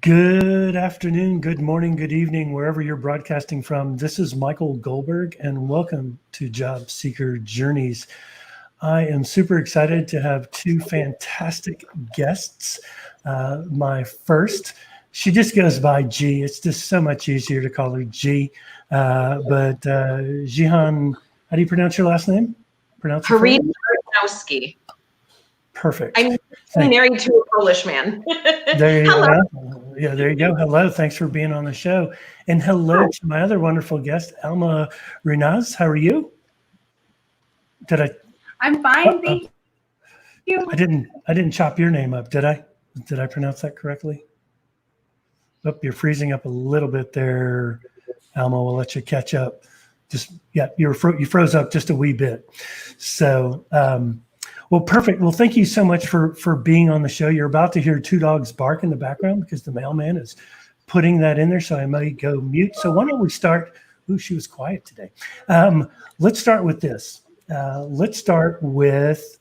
Good afternoon, good morning, good evening, wherever you're broadcasting from. This is Michael Goldberg, and welcome to Job Seeker Journeys. I am super excited to have two fantastic guests. My first, she just goes by G. It's just so much easier to call her G. But Jihan, how do you pronounce your last name? Haridi Arnowski. Perfect. I'm married to a Polish man. There you go. Yeah, there you go. Hello. Thanks for being on the show. And hello to my other wonderful guest, Alma Rinaz. How are you? I'm fine, thank you. I didn't chop your name up, did I? Did I pronounce that correctly? Oh, you're freezing up a little bit there, Alma. We'll let you catch up. You froze up just a wee bit. So, well, perfect. Well, thank you so much for being on the show. You're about to hear two dogs bark in the background because the mailman is putting that in there, so I might go mute. So why don't we start? Ooh, she was quiet today. Let's start with this. Let's start with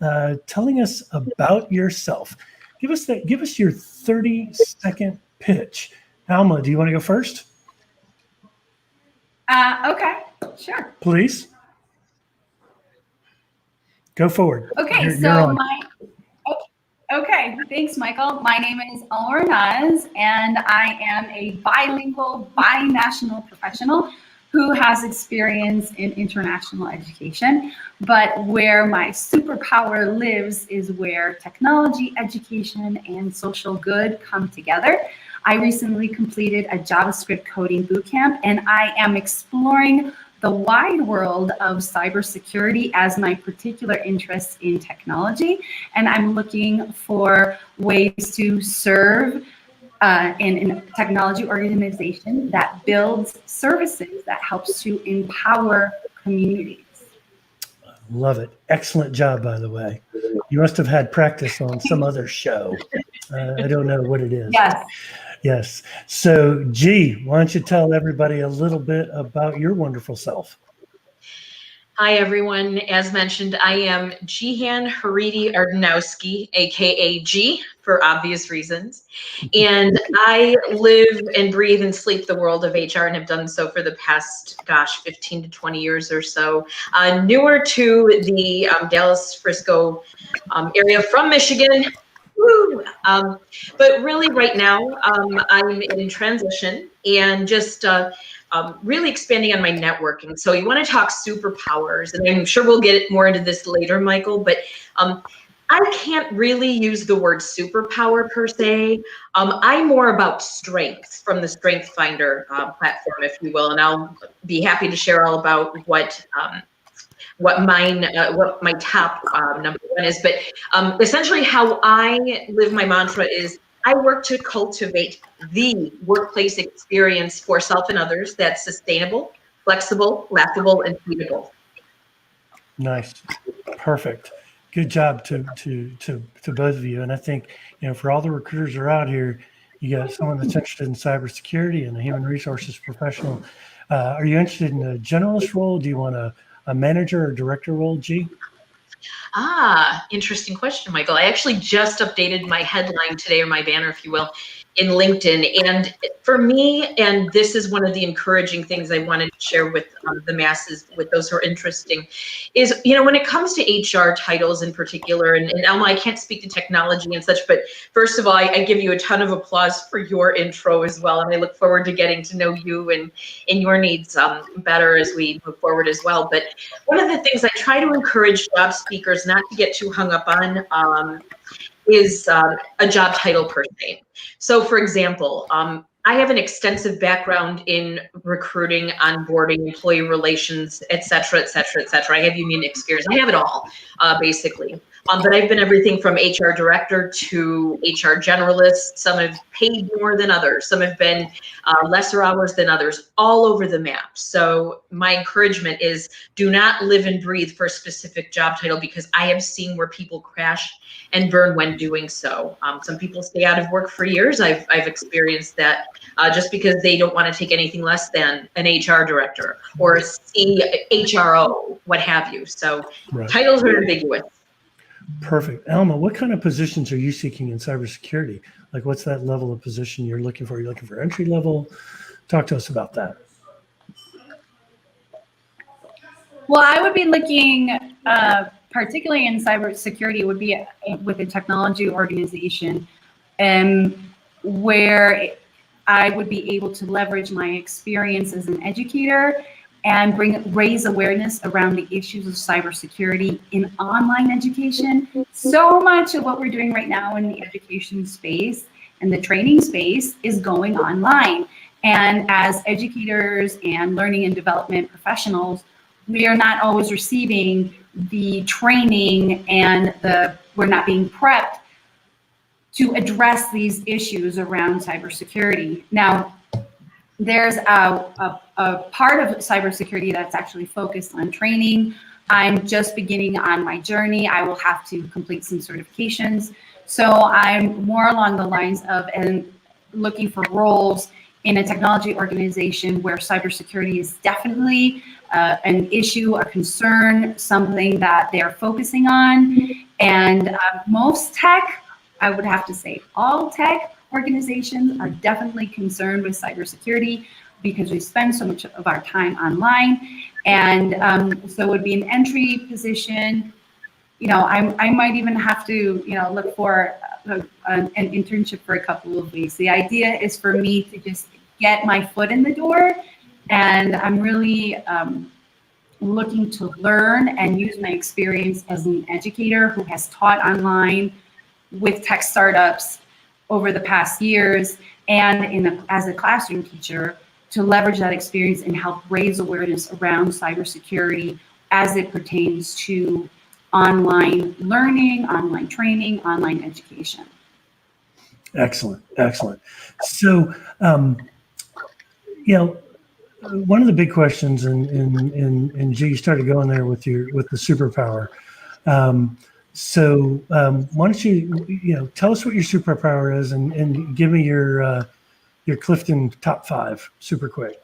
telling us about yourself. Give us your 30-second pitch. Alma, do you want to go first? Okay, sure. Please. Go forward. Okay, okay, thanks, Michael. My name is Alma Rinaz, and I am a bilingual, binational professional who has experience in international education. But where my superpower lives is where technology, education, and social good come together. I recently completed a JavaScript coding bootcamp, and I am exploring the wide world of cybersecurity as my particular interest in technology. And I'm looking for ways to serve in a technology organization that builds services that helps to empower communities. Love it. Excellent job, by the way. You must have had practice on some other show. I don't know what it is. Yes. So, G, why don't you tell everybody a little bit about your wonderful self? Hi, everyone. As mentioned, I am Jihan Haridi Arnowski, aka G, for obvious reasons. And I live and breathe and sleep the world of HR and have done so for the past, 15 to 20 years or so. Newer to the Dallas-Frisco area from Michigan. Woo! But really right now, I'm in transition and just really expanding on my networking. So you want to talk superpowers, and I'm sure we'll get more into this later, Michael, but I can't really use the word superpower per se. I'm more about strength from the Strength Finder platform, if you will, and I'll be happy to share all about what my top number one is. But essentially how I live my mantra is I work to cultivate the workplace experience for self and others that's sustainable, flexible, laughable, and tweetable. Nice. Perfect. Good job to both of you. And I think, for all the recruiters that are out here, you got someone that's interested in cybersecurity and a human resources professional. Are you interested in a generalist role? Do you want a manager or director role, G? Interesting question, Michael. I actually just updated my headline today, or my banner, if you will, in LinkedIn. And for me, and this is one of the encouraging things I wanted to share with the masses, with those who are interesting, is, when it comes to HR titles in particular, and Alma, I can't speak to technology and such, but first of all, I give you a ton of applause for your intro as well. And I look forward to getting to know you and your needs better as we move forward as well. But one of the things I try to encourage job seekers not to get too hung up on is a job title per se. So for example, I have an extensive background in recruiting, onboarding, employee relations, et cetera, et cetera, et cetera. I have union experience. I have it all, basically. But I've been everything from HR director to HR generalist. Some have paid more than others. Some have been lesser hours than others, all over the map. So my encouragement is do not live and breathe for a specific job title, because I have seen where people crash and burn when doing so. Some people stay out of work for years. I've experienced that just because they don't want to take anything less than an HR director or a CHRO, what have you. So right. Titles are ambiguous. Perfect. Alma, what kind of positions are you seeking in cybersecurity? Like, what's that level of position you're looking for? You're looking for entry level? Talk to us about that. Well, I would be looking, particularly in cybersecurity, would be with a technology organization, where I would be able to leverage my experience as an educator and raise awareness around the issues of cybersecurity in online education. So much of what we're doing right now in the education space and the training space is going online. And as educators and learning and development professionals, we are not always receiving the training and we're not being prepped to address these issues around cybersecurity. Now, there's a part of cybersecurity that's actually focused on training. I'm just beginning on my journey. I will have to complete some certifications. So I'm more along the lines of looking for roles in a technology organization where cybersecurity is definitely an issue, a concern, something that they're focusing on. And most tech, I would have to say all tech organizations are definitely concerned with cybersecurity because we spend so much of our time online. And so it would be an entry position. You know, I might even have to, look for an internship for a couple of weeks. The idea is for me to just get my foot in the door. And I'm really looking to learn and use my experience as an educator who has taught online with tech startups over the past years and as a classroom teacher to leverage that experience and help raise awareness around cybersecurity as it pertains to online learning, online training, online education. Excellent, excellent. So, one of the big questions, and G, you started going there with the superpower. So why don't you tell us what your superpower is and give me your Clifton top 5 super quick.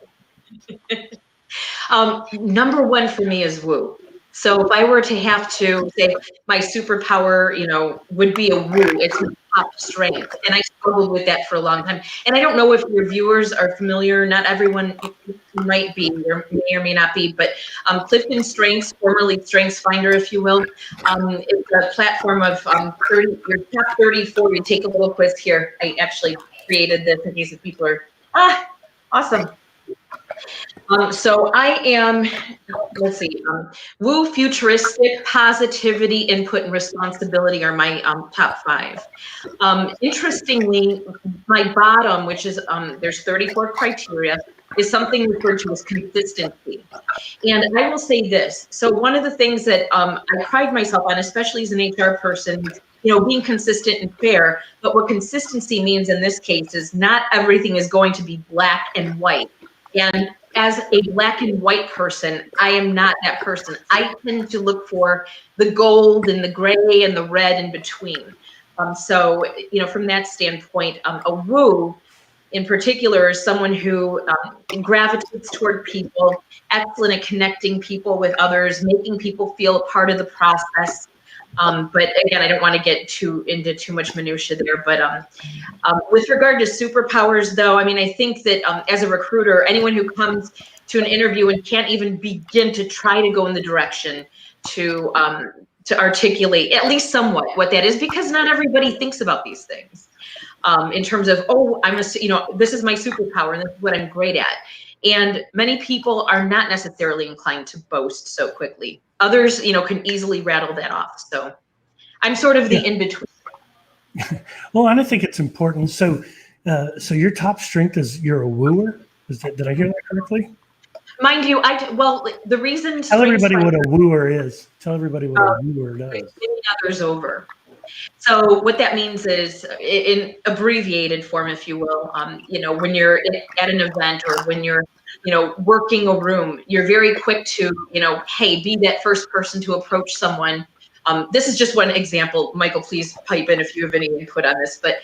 Number one for me is woo. So if I were to have to say my superpower, would be a woo. It's my top strength. And I struggled with that for a long time. And I don't know if your viewers are familiar. Not everyone might be, or may or may not be, but Clifton Strengths, formerly Strengths Finder, if you will, it's a platform of your top 30, 40. Take a little quiz here. I actually created this in case if people are, awesome. So I am, let's see, woo, futuristic, positivity, input, and responsibility are my top 5. Interestingly, my bottom, which is, there's 34 criteria, is something referred to as consistency. And I will say this. So one of the things that I pride myself on, especially as an HR person, being consistent and fair, but what consistency means in this case is not everything is going to be black and white. And as a black and white person, I am not that person. I tend to look for the gold and the gray and the red in between. So, from that standpoint, a woo in particular is someone who gravitates toward people, excellent at connecting people with others, making people feel a part of the process. But again, I don't want to get into too much minutia there. But with regard to superpowers, though, I think that as a recruiter, anyone who comes to an interview and can't even begin to try to go in the direction to articulate at least somewhat what that is, because not everybody thinks about these things in terms of, this is my superpower and this is what I'm great at. And many people are not necessarily inclined to boast so quickly. Others, can easily rattle that off. So I'm sort of the in-between. Well, and I think it's important. So your top strength is you're a wooer. Did I hear that correctly? Mind you, the reason. Tell everybody what a wooer is. Tell everybody what a wooer does. Winning others over. So what that means is, in abbreviated form, if you will, when you're at an event or when you're, working a room, you're very quick to, hey, be that first person to approach someone. This is just one example. Michael, please pipe in if you have any input on this. But,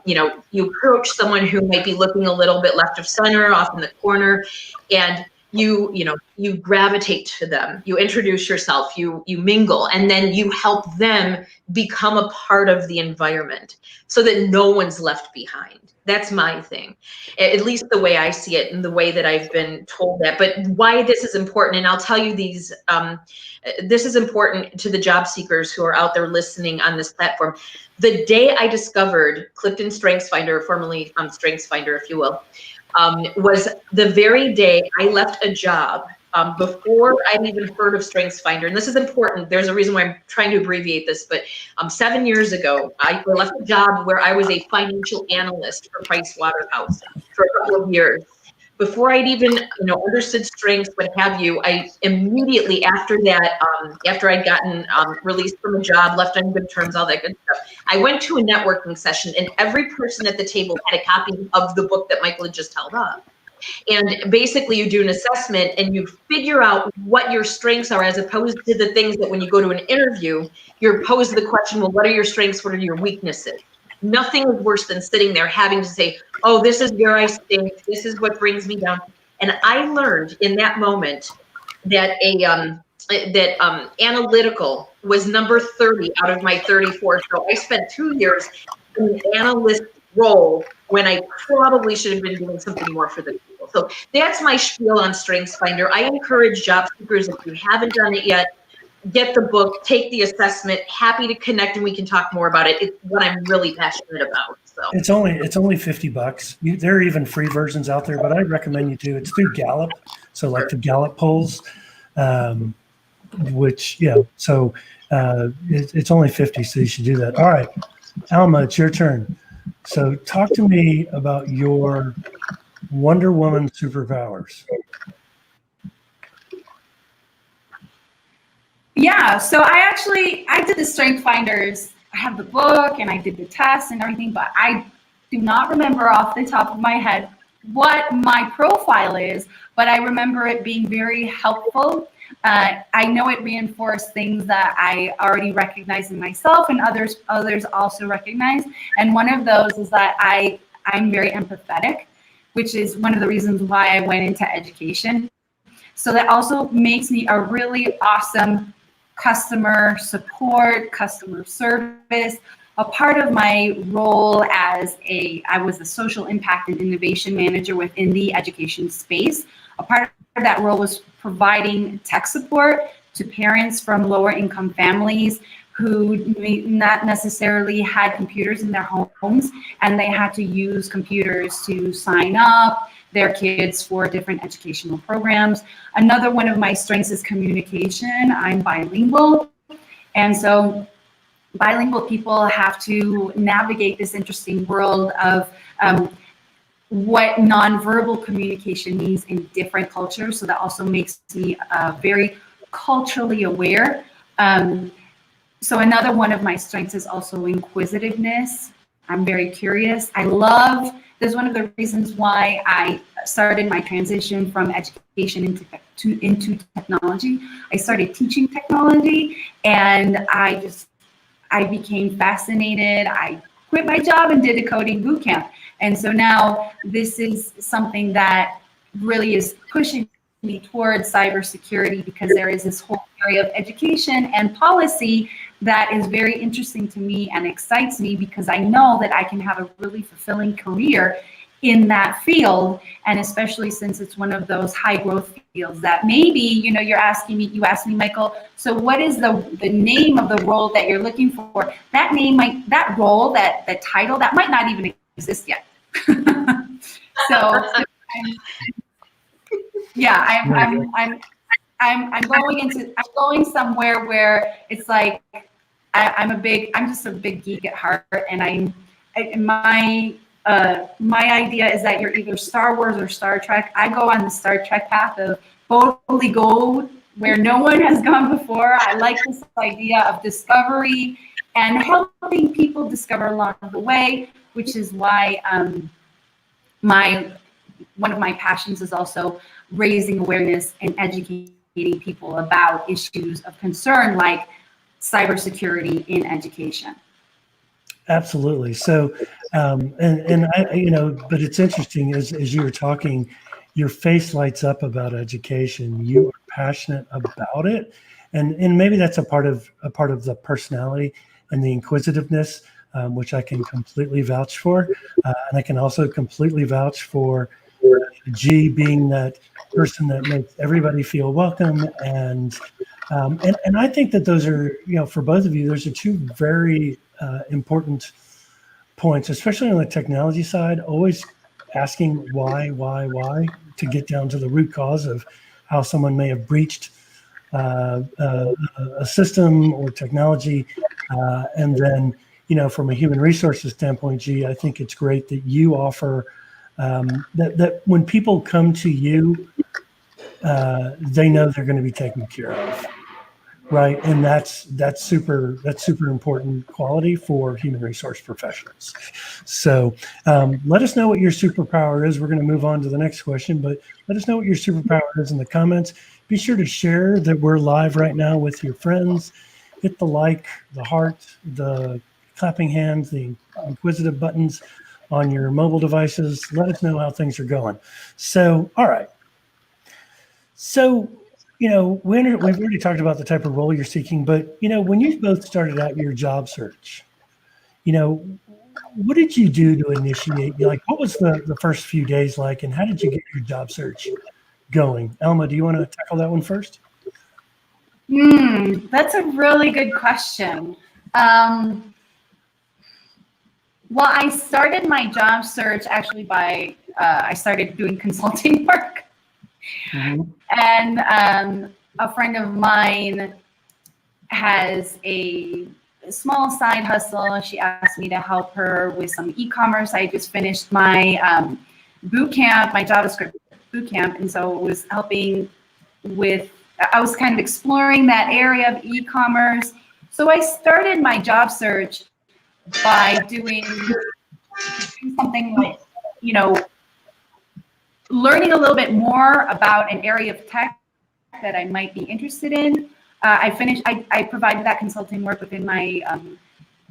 you approach someone who might be looking a little bit left of center, off in the corner, and you gravitate to them, you introduce yourself, you mingle, and then you help them become a part of the environment so that no one's left behind. That's my thing, at least the way I see it and the way that I've been told that. But why this is important, and I'll tell you these, this is important to the job seekers who are out there listening on this platform. The day I discovered Clifton StrengthsFinder, formerly StrengthsFinder, if you will, was the very day I left a job before I'd even heard of StrengthsFinder. And this is important. There's a reason why I'm trying to abbreviate this, but 7 years ago, I left a job where I was a financial analyst for Price Waterhouse for a couple of years. Before I'd even understood strengths, what have you, I immediately after that, after I'd gotten released from a job, left on good terms, all that good stuff, I went to a networking session, and every person at the table had a copy of the book that Michael had just held up. And basically you do an assessment and you figure out what your strengths are, as opposed to the things that when you go to an interview, you're posed the question, well, what are your strengths? What are your weaknesses? Nothing is worse than sitting there having to say, oh, this is where I stink. This is what brings me down. And I learned in that moment that analytical was number 30 out of my 34. So I spent 2 years in an analyst role when I probably should have been doing something more for the people. So that's my spiel on StrengthsFinder. I encourage job seekers, if you haven't done it yet, get the book, take the assessment. Happy to connect, and we can talk more about it. It's what I'm really passionate about. So It's only $50. There are even free versions out there, but I recommend you do. It's through Gallup, so like the Gallup polls, which so it's only 50, so you should do that. All right, Alma, it's your turn. So talk to me about your Wonder Woman superpowers. Yeah, so I did the StrengthsFinders. I have the book and I did the test and everything, but I do not remember off the top of my head what my profile is, but I remember it being very helpful. I know it reinforced things that I already recognized in myself and others also recognize. And one of those is that I'm very empathetic, which is one of the reasons why I went into education. So that also makes me a really awesome customer support, customer service. A part of my role I was a social impact and innovation manager within the education space. A part of that role was providing tech support to parents from lower income families who not necessarily had computers in their homes, and they had to use computers to sign up their kids for different educational programs. Another one of my strengths is communication. I'm bilingual. And so bilingual people have to navigate this interesting world of what nonverbal communication means in different cultures. So that also makes me very culturally aware. So another one of my strengths is also inquisitiveness. I'm very curious. That's one of the reasons why I started my transition from education into technology. I started teaching technology, and I became fascinated. I quit my job and did a coding boot camp. And so now this is something that really is pushing me towards cybersecurity, because there is this whole area of education and policy that is very interesting to me and excites me, because I know that I can have a really fulfilling career in that field. And especially since it's one of those high growth fields that maybe, you asked me, Michael, so what is the name of the role that you're looking for? That title, that might not even exist yet. So I'm going somewhere where it's like I'm just a big geek at heart, and my idea is that you're either Star Wars or Star Trek. I go on the Star Trek path of boldly go where no one has gone before. I like this idea of discovery and helping people discover along the way, which is why one of my passions is also raising awareness and educating people about issues of concern like cybersecurity in education. Absolutely. So, but it's interesting as you were talking, your face lights up about education. You are passionate about it, and maybe that's a part of the personality and the inquisitiveness, which I can completely vouch for, and I can also completely vouch for G being that person that makes everybody feel welcome, and I think that those are, for both of you, those are two very important points, especially on the technology side. Always asking why to get down to the root cause of how someone may have breached a system or technology, and then from a human resources standpoint, G, I think it's great that you offer that when people come to you, they know they're going to be taken care of, right? And that's super important quality for human resource professionals. So let us know what your superpower is. We're going to move on to the next question, but let us know what your superpower is in the comments. Be sure to share that we're live right now with your friends. Hit the like, the heart, the clapping hands, the inquisitive buttons on your mobile devices. Let us know how things are going. So, all right. So, we've already talked about the type of role you're seeking, but, when you both started out your job search, what did you do to initiate? What was the first few days like, and how did you get your job search going? Alma, do you want to tackle that one first? That's a really good question. Well, I started my job search actually by, I started doing consulting work. Mm-hmm. And a friend of mine has a small side hustle. She asked me to help her with some e-commerce. I just finished my boot camp, my JavaScript boot camp. And so it was helping with, I was kind of exploring that area of e-commerce. So I started my job search by doing something like, learning a little bit more about an area of tech that I might be interested in. I provided that consulting work within my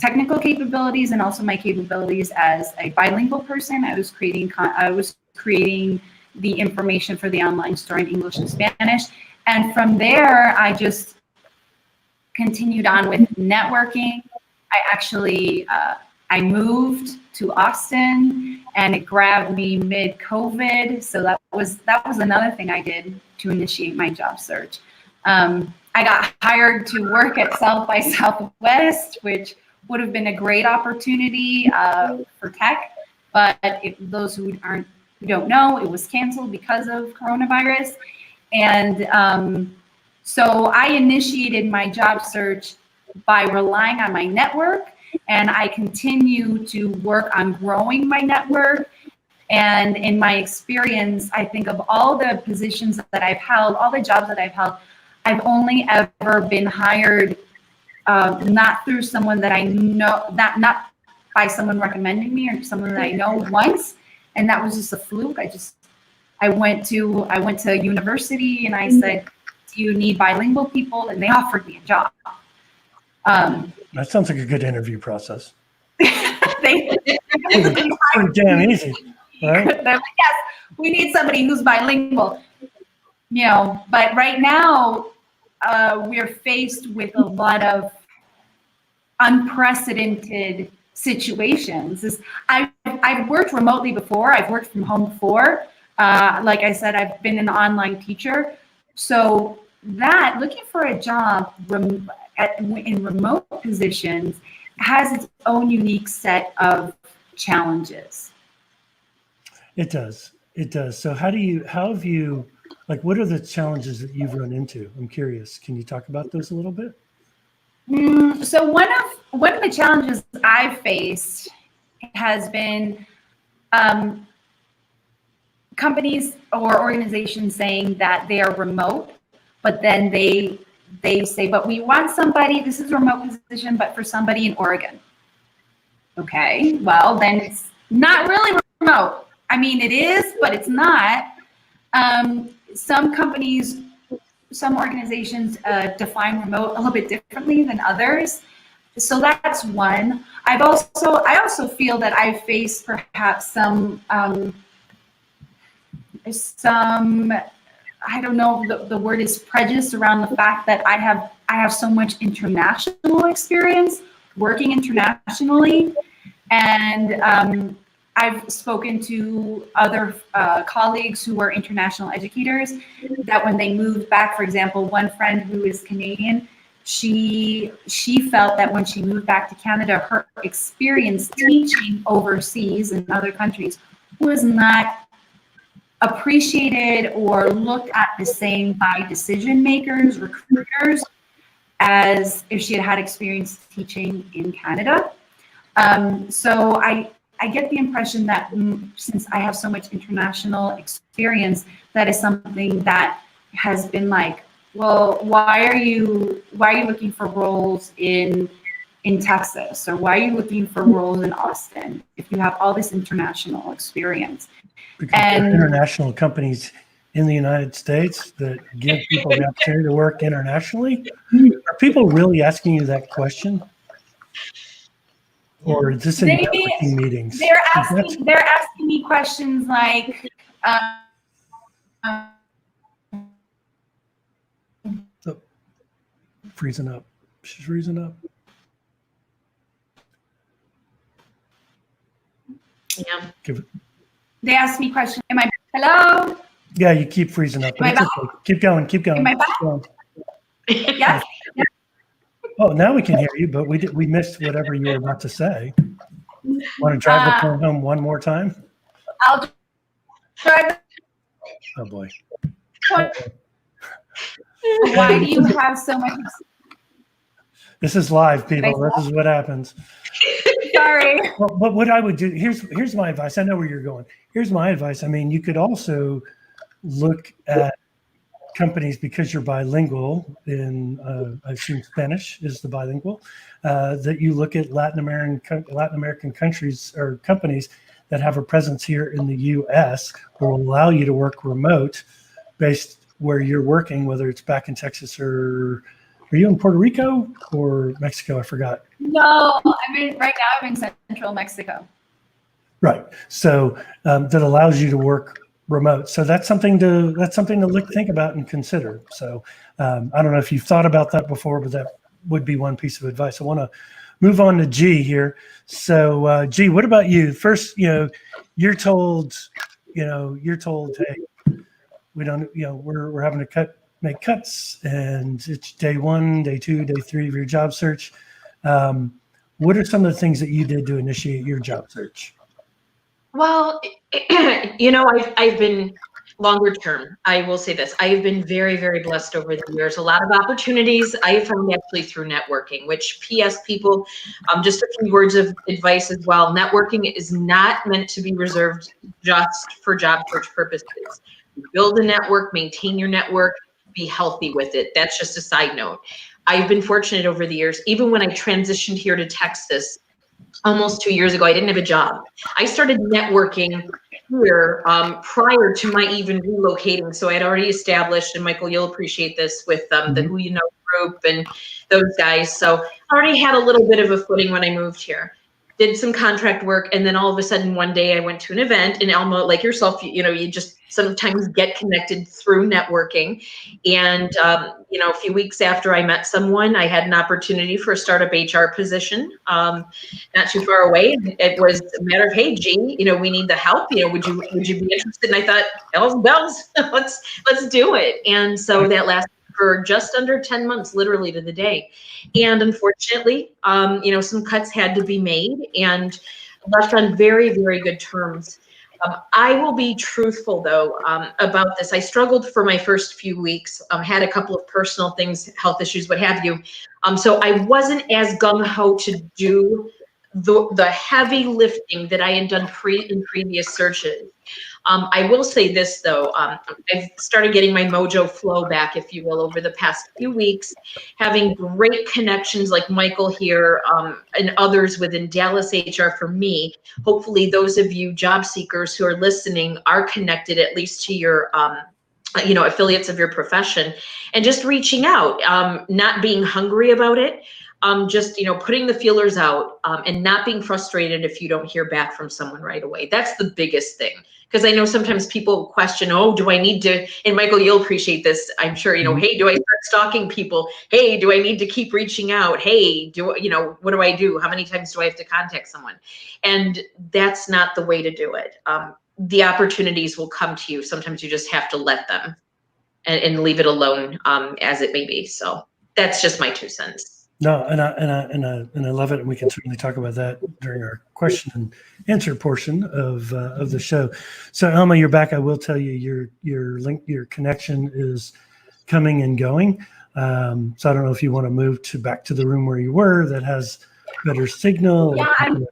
technical capabilities and also my capabilities as a bilingual person. I was creating the information for the online store in English and Spanish. And from there, I just continued on with networking. I actually, I moved to Austin, and it grabbed me mid-COVID. So that was another thing I did to initiate my job search. I got hired to work at South by Southwest, which would have been a great opportunity for tech. But those who don't know, it was canceled because of coronavirus. And so I initiated my job search by relying on my network, and I continue to work on growing my network. And in my experience, I think of all the positions that I've held, all the jobs that I've held, I've only ever been hired not through someone that I know, not by someone recommending me or someone that I know once, and that was just a fluke. I went to university and I said, "Do you need bilingual people?" And they offered me a job. That sounds like a good interview process. Pretty damn easy, right? They're like, yes, we need somebody who's bilingual. But right now we're faced with a lot of unprecedented situations. I've worked remotely before. I've worked from home before. Like I said, I've been an online teacher. So looking for a job in remote positions has its own unique set of challenges. It does. So how have you, what are the challenges that you've run into? I'm curious. Can you talk about those a little bit? So one of the challenges I've faced has been companies or organizations saying that they are remote, but then they say, but we want somebody, this is a remote position, but for somebody in Oregon. Okay, well, then it's not really remote. I mean, it is, but it's not. Some companies, some organizations define remote a little bit differently than others. So that's one. I also feel that I face perhaps some some, I don't know, the word is prejudice around the fact that I have so much international experience working internationally. And I've spoken to other colleagues who are international educators that when they moved back, for example, one friend who is Canadian, she felt that when she moved back to Canada, her experience teaching overseas in other countries was not appreciated or looked at the same by decision makers, recruiters, as if she had had experience teaching in Canada. So I get the impression that since I have so much international experience, that is something that has been like, well, why are you looking for roles in Texas, or why are you looking for roles in Austin if you have all this international experience? Because there are international companies in the United States that give people the opportunity to work internationally. Are people really asking you that question? Or is this in networking meetings? They're asking me questions like, freezing up. She's freezing up. Yeah. They asked me questions. Hello? Yeah, you keep freezing up. But it's okay. Keep going. Keep going. Am I back? Yes. Oh, now we can hear you, but we missed whatever you were about to say. Want to drive the point home one more time? I'll drive. Oh boy. Why do you have so much? This is live, people. This is what happens. Sorry. Well, but what I would do, here's my advice. I know where you're going. Here's my advice. I mean, you could also look at companies, because you're bilingual in, I assume Spanish is the bilingual, that you look at Latin American countries or companies that have a presence here in the U.S. or will allow you to work remote based where you're working, whether it's back in Texas or are you in Puerto Rico or Mexico? I forgot. No, right now I'm in central Mexico. Right. So that allows you to work remote. So that's something to think about and consider. So I don't know if you've thought about that before, but that would be one piece of advice. I want to move on to G here. So G, what about you? First, you're told, hey, we don't, we're having to make cuts, and it's day 1, day 2, day 3 of your job search. What are some of the things that you did to initiate your job search? Well, I've been longer term. I will say this. I have been very, very blessed over the years. A lot of opportunities I have found actually through networking, which PS people, just a few words of advice as well. Networking is not meant to be reserved just for job search purposes. Build a network, maintain your network, be healthy with it. That's just a side note. I've been fortunate over the years. Even when I transitioned here to Texas almost 2 years ago, I didn't have a job. I started networking here prior to my even relocating. So I had already established, and Michael, you'll appreciate this, with the Who You Know group and those guys. So I already had a little bit of a footing when I moved here. Did some contract work, and then all of a sudden one day I went to an event, and Elmo, like yourself, you just sometimes get connected through networking. And a few weeks after I met someone, I had an opportunity for a startup HR position, not too far away. It was a matter of, hey, G, we need the help. Would you be interested? And I thought, bells, let's do it. And so that lasted for just under 10 months, literally to the day. And unfortunately, some cuts had to be made, and left on very, very good terms. I will be truthful, though, about this. I struggled for my first few weeks, had a couple of personal things, health issues, what have you. So I wasn't as gung-ho to do the heavy lifting that I had done in previous searches. I will say this, though. I've started getting my mojo flow back, if you will, over the past few weeks, having great connections like Michael here and others within Dallas HR for me. Hopefully those of you job seekers who are listening are connected at least to your affiliates of your profession, and just reaching out, not being hungry about it. just, putting the feelers out, and not being frustrated if you don't hear back from someone right away. That's the biggest thing. Because I know sometimes people question, oh, do I need to, and Michael, you'll appreciate this, I'm sure, hey, do I start stalking people? Hey, do I need to keep reaching out? Hey, what do I do? How many times do I have to contact someone? And that's not the way to do it. The opportunities will come to you. Sometimes you just have to let them and leave it alone, as it may be. So that's just my 2 cents. No, and I love it, and we can certainly talk about that during our question and answer portion of the show. So, Alma, you're back. I will tell you, your connection is coming and going. So I don't know if you want to move back to the room where you were that has better signal. Yeah, I'm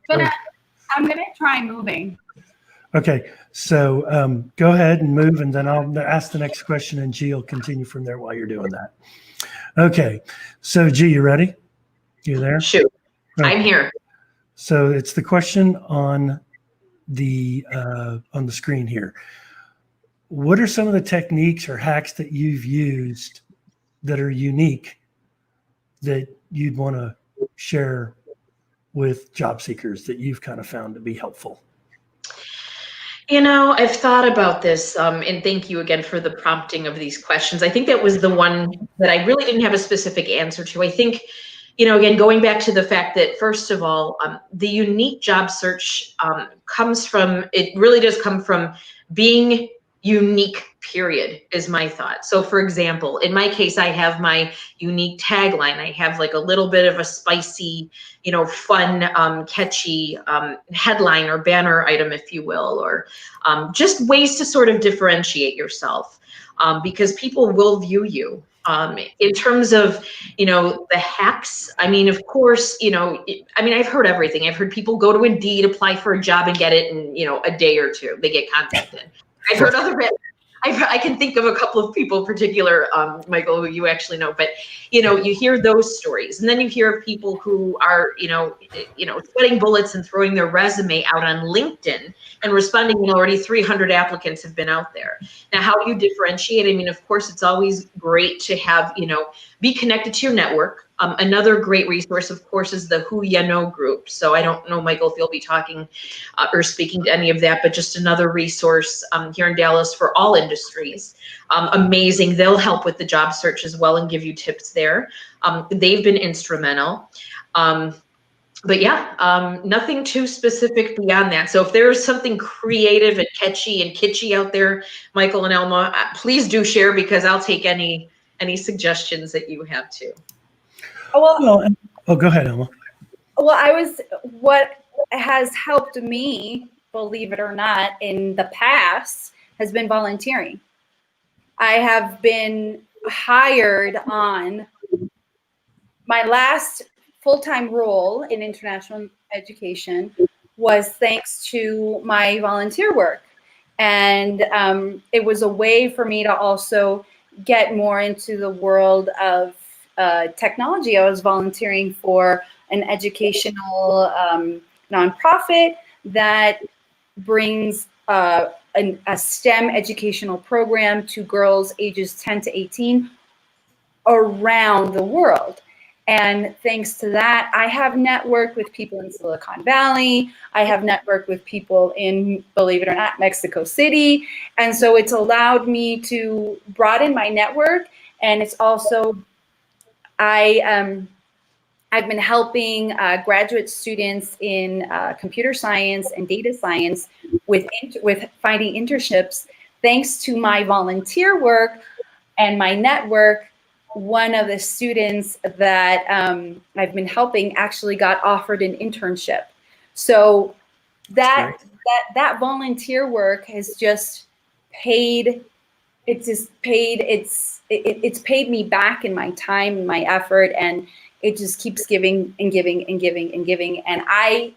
gonna try moving. Okay, so go ahead and move, and then I'll ask the next question, and G will continue from there while you're doing that. Okay, so G, you ready? You there? Shoot, Okay. I'm here. So it's the question on the screen here. What are some of the techniques or hacks that you've used that are unique that you'd want to share with job seekers that you've kind of found to be helpful? I've thought about this, and thank you again for the prompting of these questions. I think that was the one that I really didn't have a specific answer to. I think, again, going back to the fact that, first of all, the unique job search really does come from being unique, period, is my thought. So for example, in my case, I have my unique tagline. I have like a little bit of a spicy, fun, catchy headline or banner item, if you will, or just ways to sort of differentiate yourself, because people will view you. In terms of, the hacks, of course, I've heard everything. I've heard people go to Indeed, apply for a job and get it in, a day or two, they get contacted. I've heard I can think of a couple of people in particular, Michael, who you actually know, but, you hear those stories, and then you hear of people who are, sweating bullets and throwing their resume out on LinkedIn and responding when already 300 applicants have been out there. Now, how do you differentiate? Of course, it's always great to have, be connected to your network. Another great resource, of course, is the Who Ya Know group. So I don't know, Michael, if you'll be talking or speaking to any of that, but just another resource here in Dallas for all industries. Amazing. They'll help with the job search as well and give you tips there. They've been instrumental. But yeah, nothing too specific beyond that. So if there's something creative and catchy and kitschy out there, Michael and Alma, please do share, because I'll take any suggestions that you have too. Well, go ahead, Alma. Well, what has helped me, believe it or not, in the past has been volunteering. I have been hired on. My last full-time role in international education was thanks to my volunteer work. And it was a way for me to also get more into the world of technology. I was volunteering for an educational nonprofit that brings a STEM educational program to girls ages 10 to 18 around the world. And thanks to that, I have networked with people in Silicon Valley. I have networked with people in, believe it or not, Mexico City. And so it's allowed me to broaden my network. And it's also, I've been helping graduate students in computer science and data science with finding internships. Thanks to my volunteer work and my network, one of the students that I've been helping actually got offered an internship. So that volunteer work has just paid. It's paid me back in my time and my effort, and it just keeps giving and giving and giving and giving. And I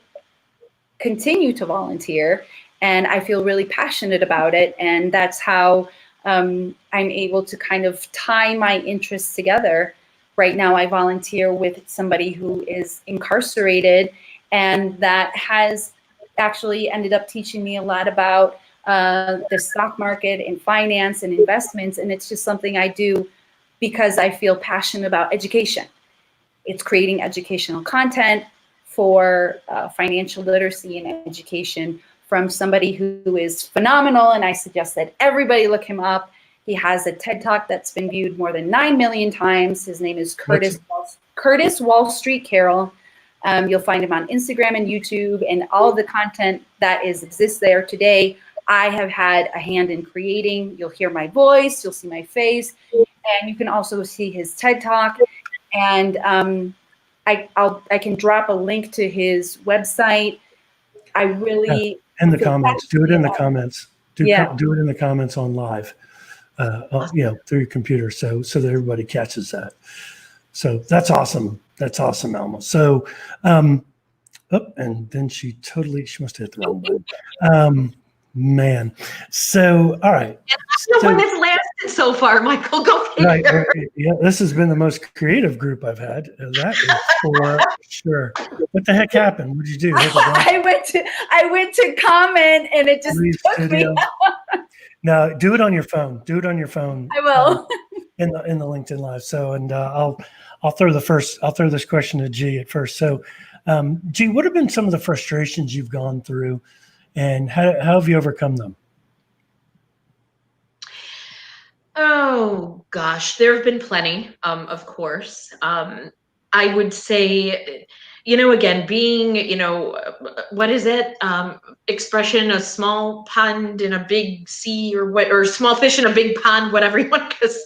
continue to volunteer, and I feel really passionate about it. And that's how I'm able to kind of tie my interests together. Right now, I volunteer with somebody who is incarcerated, and that has actually ended up teaching me a lot about the stock market and finance and investments. And it's just something I do because I feel passionate about education. It's creating educational content for financial literacy and education from somebody who is phenomenal. And I suggest that everybody look him up. He has a TED Talk that's been viewed more than 9 million times. His name is Curtis Wall Street Carroll. You'll find him on Instagram and YouTube, and all of the content that exists there today, I have had a hand in creating. You'll hear my voice, you'll see my face, and you can also see his TED Talk. And I can drop a link to his website. I really in the comments. Do it in the comments. Do it in the comments on live. Through your computer, so that everybody catches that. So that's awesome. That's awesome, Alma. So, and then she must have hit the wrong button. Man. So, all right. And the one that's lasted so far, Michael. Go figure. Right. Yeah, this has been the most creative group I've had. That is for sure. What the heck happened? What did you do? I went to comment, and it just took me out. No, do it on your phone. Do it on your phone. I will. In the LinkedIn Live. So, and I'll throw this question to G at first. So, G, what have been some of the frustrations you've gone through, and how have you overcome them? Oh gosh, there have been plenty, of course. I would say, again, being, what is it? Expression, a small pond in a big sea, or small fish in a big pond, whatever you want, because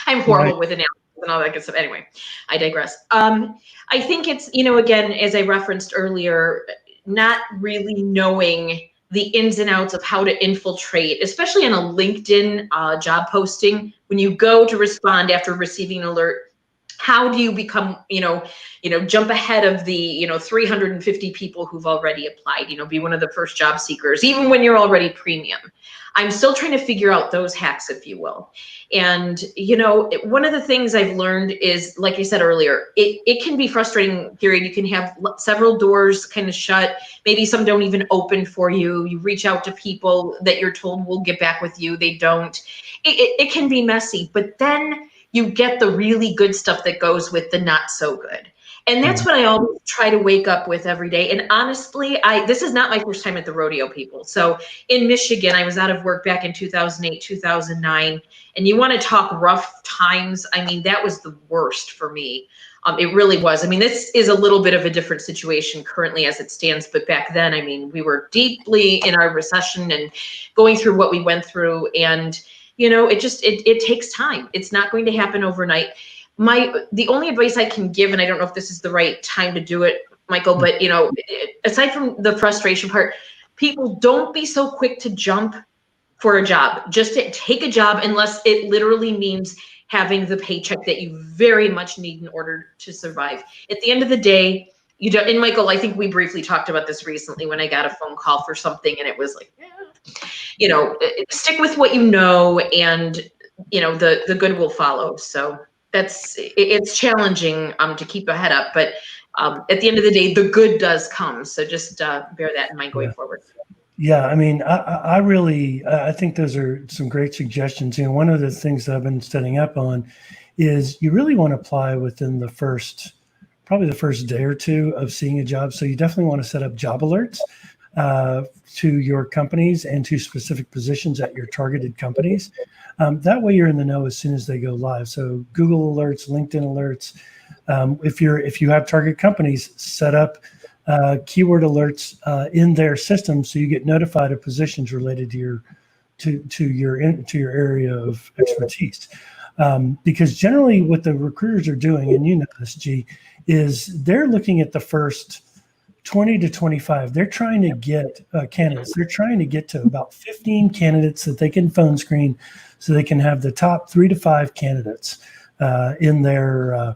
I'm horrible with analogies and all that good stuff. Anyway, I digress. I think it's, again, as I referenced earlier, not really knowing the ins and outs of how to infiltrate, especially in a LinkedIn job posting. When you go to respond after receiving an alert, how do you become, jump ahead of the, 350 people who've already applied, be one of the first job seekers, even when you're already premium. I'm still trying to figure out those hacks, if you will. And, one of the things I've learned is, like I said earlier, it can be frustrating, period. You can have several doors kind of shut. Maybe some don't even open for you. You reach out to people that you're told will get back with you. They don't. It can be messy, but then you get the really good stuff that goes with the not so good. And that's what I always try to wake up with every day. And honestly, this is not my first time at the rodeo, people. So in Michigan, I was out of work back in 2008, 2009. And you want to talk rough times. I mean, that was the worst for me. It really was. I mean, this is a little bit of a different situation currently as it stands. But back then, I mean, we were deeply in our recession and going through what we went through. And it takes time. It's not going to happen overnight. The only advice I can give, and I don't know if this is the right time to do it, Michael, but aside from the frustration part, people don't be so quick to jump for a job. Just to take a job unless it literally means having the paycheck that you very much need in order to survive. At the end of the day, you don't. And Michael, I think we briefly talked about this recently when I got a phone call for something, and it was like, stick with what you know, and the good will follow. So it's challenging to keep a head up, but at the end of the day, the good does come. So just bear that in mind going forward. Yeah, I mean, I really think those are some great suggestions. One of the things that I've been studying up on is you really want to apply within probably the first day or two of seeing a job. So you definitely want to set up job alerts to your companies and to specific positions at your targeted companies. That way you're in the know as soon as they go live. So Google alerts, LinkedIn alerts. If you have target companies, set up keyword alerts in their system so you get notified of positions related to your area of expertise. Because generally what the recruiters are doing, and you know this, G, is they're looking at the first 20 to 25. They're trying to get candidates. They're trying to get to about 15 candidates that they can phone screen so they can have the top 3 to 5 candidates in their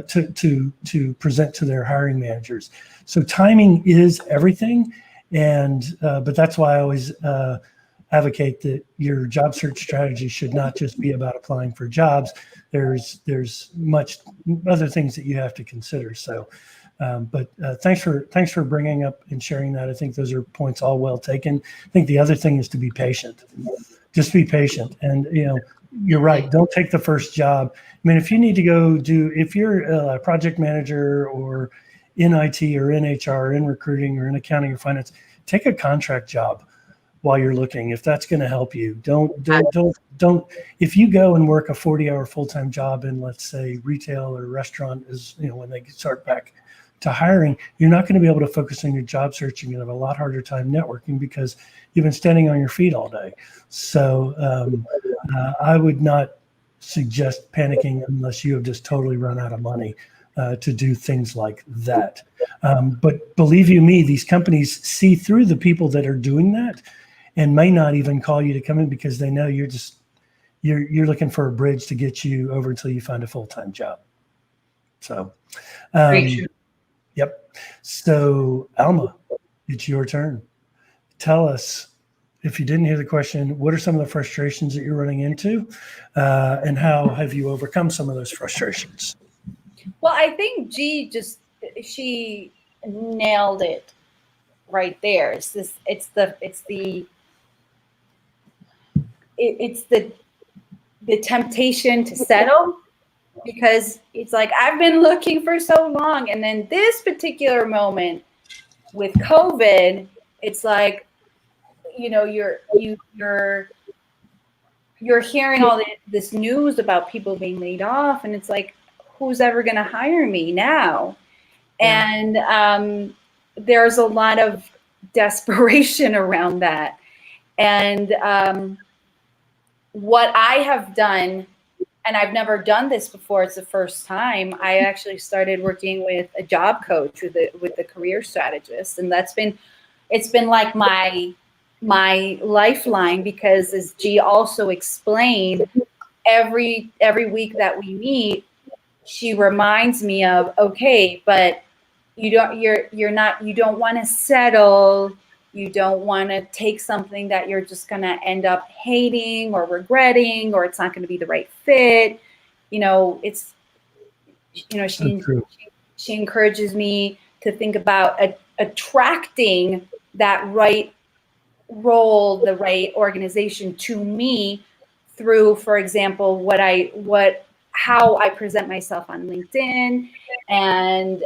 to present to their hiring managers. So timing is everything. And but that's why I always advocate that your job search strategy should not just be about applying for jobs. There's much other things that you have to consider. So, but thanks for bringing up and sharing that. I think those are points all well taken. I think the other thing is to be patient. just be patient. And, you're right. Don't take the first job. I mean, if you need to go if you're a project manager or in IT or in HR or in recruiting or in accounting or finance, take a contract job while you're looking. If that's going to help you, don't. If you go and work a 40-hour full-time job in, let's say, retail or restaurant, is when they start back to hiring, you're not going to be able to focus on your job search. You're going to have a lot harder time networking because you've been standing on your feet all day. So I would not suggest panicking unless you have just totally run out of money to do things like that. But believe you me, these companies see through the people that are doing that and may not even call you to come in because they know you're looking for a bridge to get you over until you find a full-time job. So, yep. So Alma, it's your turn. Tell us, if you didn't hear the question, what are some of the frustrations that you're running into, and how have you overcome some of those frustrations? Well, I think she nailed it right there. It's the temptation to settle, because it's like, I've been looking for so long, and then this particular moment with COVID, it's like, you're hearing all this news about people being laid off, and it's like, who's ever going to hire me now? And there's a lot of desperation around that. And what I have done, and I've never done this before, it's the first time, I actually started working with a job coach with the career strategist, and it's been like my lifeline, because as G also explained, every week that we meet, she reminds me of, okay, but you don't want to settle. You don't want to take something that you're just going to end up hating or regretting, or it's not going to be the right fit. She encourages me to think about attracting that right role, the right organization to me through, for example, how I present myself on LinkedIn, and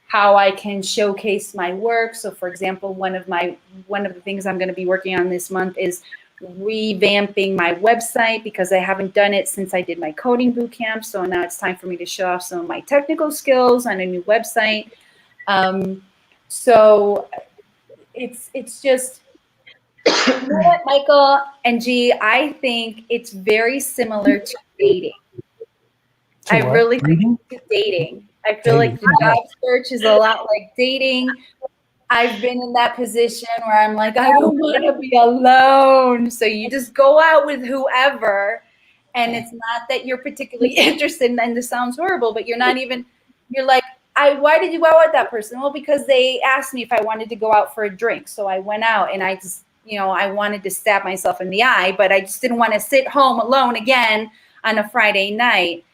how I can showcase my work. So, for example, one of the things I'm going to be working on this month is revamping my website, because I haven't done it since I did my coding bootcamp. So now it's time for me to show off some of my technical skills on a new website. So it's just, you know what, Michael and G, I think it's very similar to dating. I really think it's dating. I feel like the job search is a lot like dating. I've been in that position where I'm like, I don't want to be alone. So you just go out with whoever, and it's not that you're particularly interested, and this sounds horrible, but you're like, why did you go out with that person? Well, because they asked me if I wanted to go out for a drink. So I went out, and I just, I wanted to stab myself in the eye, but I just didn't want to sit home alone again on a Friday night.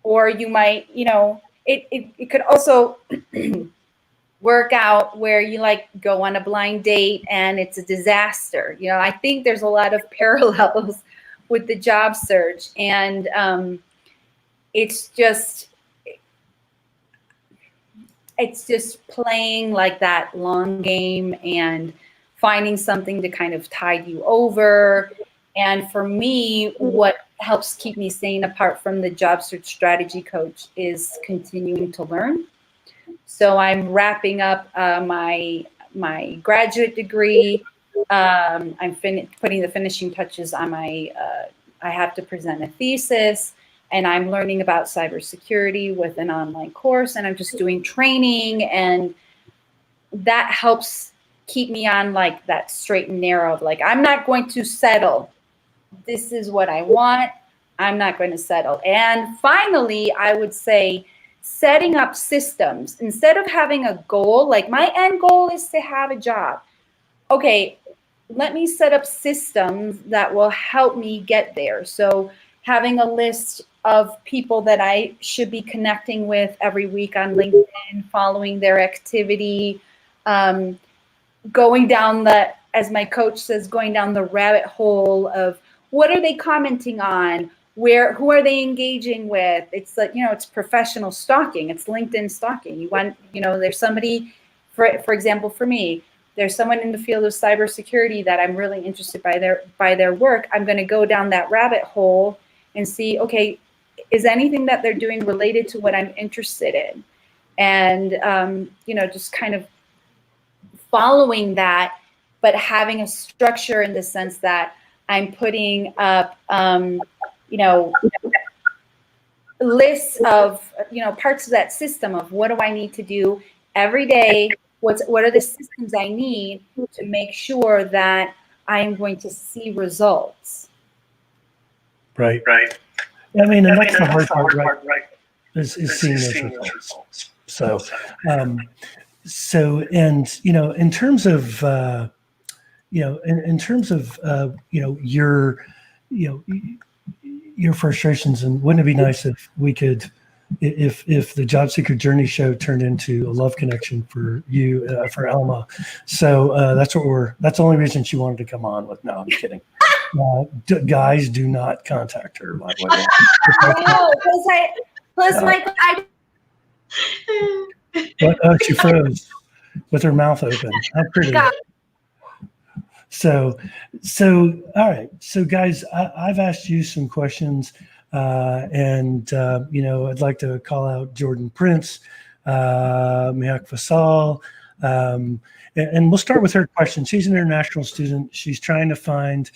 Or you might, it could also work out where you like go on a blind date and it's a disaster. I think there's a lot of parallels with the job search, and it's just playing like that long game and finding something to kind of tide you over. And for me, what helps keep me sane, apart from the job search strategy coach, is continuing to learn. So I'm wrapping up my graduate degree. I'm putting the finishing touches on I have to present a thesis, and I'm learning about cybersecurity with an online course, and I'm just doing training, and that helps keep me on like that straight and narrow of like, I'm not going to settle. This is what I want. I'm not going to settle. And finally, I would say setting up systems instead of having a goal. Like, my end goal is to have a job. Okay, let me set up systems that will help me get there. So having a list of people that I should be connecting with every week on LinkedIn, following their activity, going down as my coach says, going down the rabbit hole of what are they commenting on? Who are they engaging with? It's like, it's professional stalking. It's LinkedIn stalking. You want, there's somebody, for example, for me, there's someone in the field of cybersecurity that I'm really interested by their work. I'm going to go down that rabbit hole and see, okay, is anything that they're doing related to what I'm interested in? And, just kind of following that, but having a structure in the sense that I'm putting up, lists of, parts of that system of what do I need to do every day? What are the systems I need to make sure that I'm going to see results? Right. I mean, and that's the hard part, right? Is seeing those results. So, in terms of, your frustrations, and wouldn't it be nice if we could, if the Job Seeker Journey show turned into a love connection for you, for Alma. So that's the only reason she wanted to come on with. No, I'm kidding. Guys, do not contact her. By the way. Michael, She froze with her mouth open. How pretty. So, all right. So, guys, I've asked you some questions, and I'd like to call out Jordan Prince, Miak Fasal, and we'll start with her question. She's an international student. She's trying to find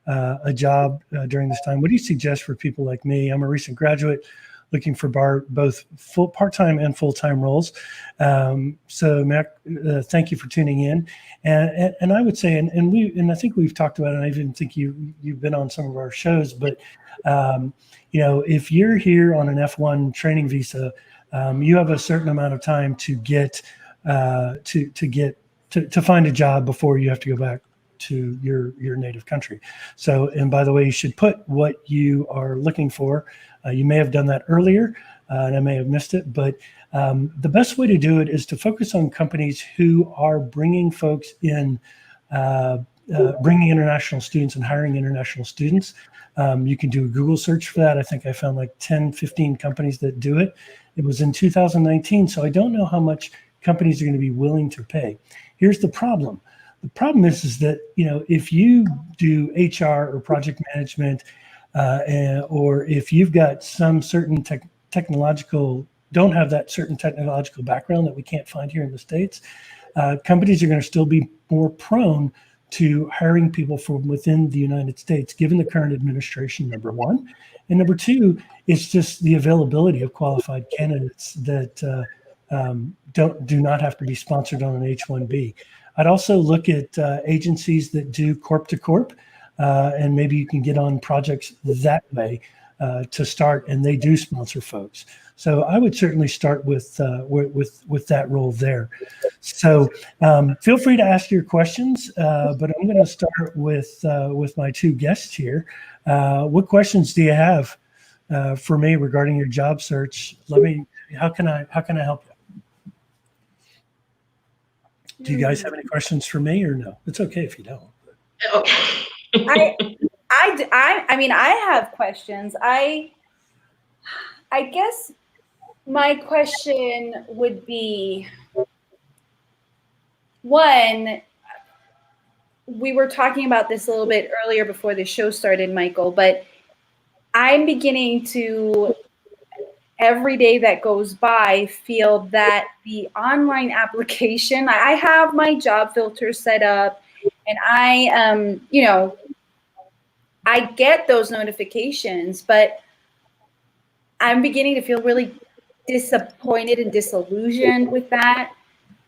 a job during this time. What do you suggest for people like me? I'm a recent graduate looking for both part-time and full-time roles. So Mac, thank you for tuning in. And I would say, and I think we've talked about it, and I even think you've been on some of our shows, but if you're here on an F1 training visa, you have a certain amount of time to get to find a job before you have to go back to your native country. So, and by the way, you should put what you are looking for. You may have done that earlier, and I may have missed it, but the best way to do it is to focus on companies who are bringing folks in, bringing international students and hiring international students. You can do a Google search for that. I think I found like 10, 15 companies that do it. It was in 2019, so I don't know how much companies are going to be willing to pay. Here's the problem. The problem is that, if you do HR or project management, or if you've got some certain don't have that certain technological background that we can't find here in the States, companies are going to still be more prone to hiring people from within the United States, given the current administration, number one. And number two, it's just the availability of qualified candidates that do not have to be sponsored on an H-1B. I'd also look at agencies that do corp to corp, and maybe you can get on projects that way to start, and they do sponsor folks. So I would certainly start with that role there. So feel free to ask your questions, but I'm going to start with my two guests here. What questions do you have for me regarding your job search? How can I help you? Do you guys have any questions for me, or no? It's okay if you don't. Okay. I mean, I have questions. I guess my question would be, one, we were talking about this a little bit earlier before the show started, Michael, but I'm beginning to, every day that goes by, feel that the online application, I have my job filter set up, and I get those notifications, but I'm beginning to feel really disappointed and disillusioned with that.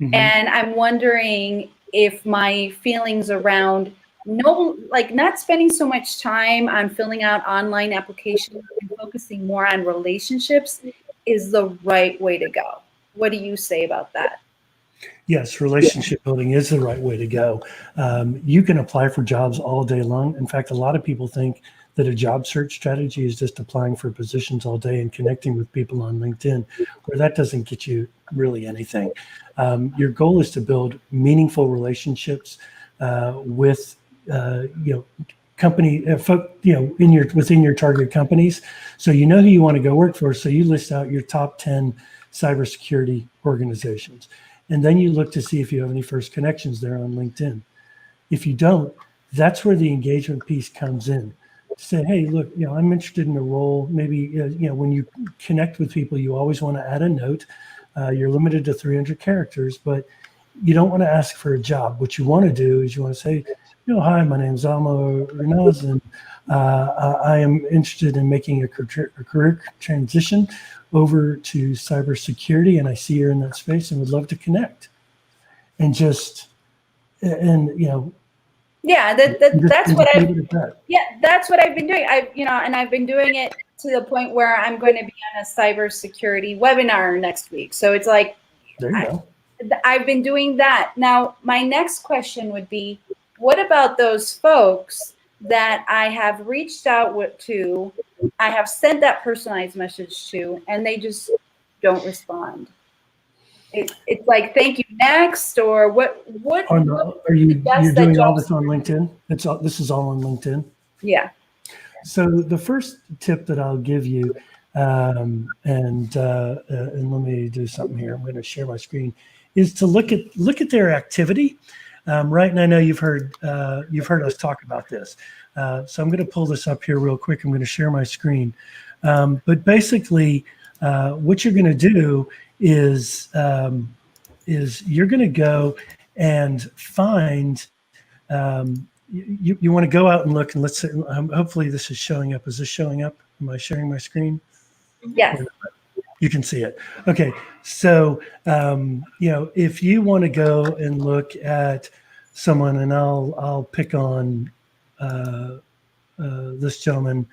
Mm-hmm. And I'm wondering if my feelings around not spending so much time on filling out online applications and focusing more on relationships is the right way to go. What do you say about that? Yes, relationship building is the right way to go. You can apply for jobs all day long. In fact, a lot of people think that a job search strategy is just applying for positions all day and connecting with people on LinkedIn, where that doesn't get you really anything. Your goal is to build meaningful relationships with company within your target companies, so you know who you want to go work for. So you list out your top 10 cybersecurity organizations, and then you look to see if you have any first connections there on LinkedIn. If you don't, that's where the engagement piece comes in. Say, hey, look, I'm interested in a role. Maybe when you connect with people, you always want to add a note. You're limited to 300 characters, but you don't want to ask for a job. What you want to do is you want to say, hi, my name is Alma Renaz, and I am interested in making a career transition over to cybersecurity, and I see you're in that space and would love to connect. And that's what I've been doing. I've been doing it to the point where I'm going to be on a cybersecurity webinar next week. So it's like, there you go. I've been doing that. Now, my next question would be, what about those folks that I have reached out to, I have sent that personalized message to, and they just don't respond? It's like, thank you, next, or what? Are you doing all this on LinkedIn? This is all on LinkedIn. Yeah. So the first tip that I'll give you, and let me do something here. I'm going to share my screen. Is to look at their activity, right? And I know you've heard us talk about this. So I'm going to pull this up here real quick. I'm going to share my screen. But basically, what you're going to do is you're going to go and find. You want to go out and look, and let's say, hopefully this is showing up. Is this showing up? Am I sharing my screen? Yes. You can see it. Okay. So, if you want to go and look at someone, and I'll pick on this gentleman,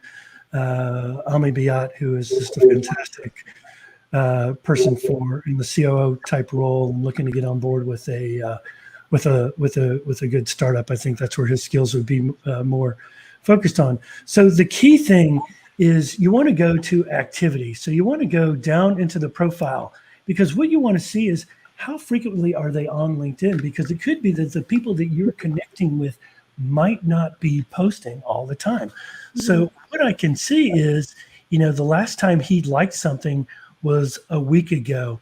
Ami Biat, who is just a fantastic person in the COO type role, and looking to get on board with a good startup. I think that's where his skills would be more focused on. So the key thing is you want to go to activity. So you want to go down into the profile, because what you want to see is how frequently are they on LinkedIn, because it could be that the people that you're connecting with might not be posting all the time. Mm-hmm. So what I can see is, the last time he liked something was a week ago.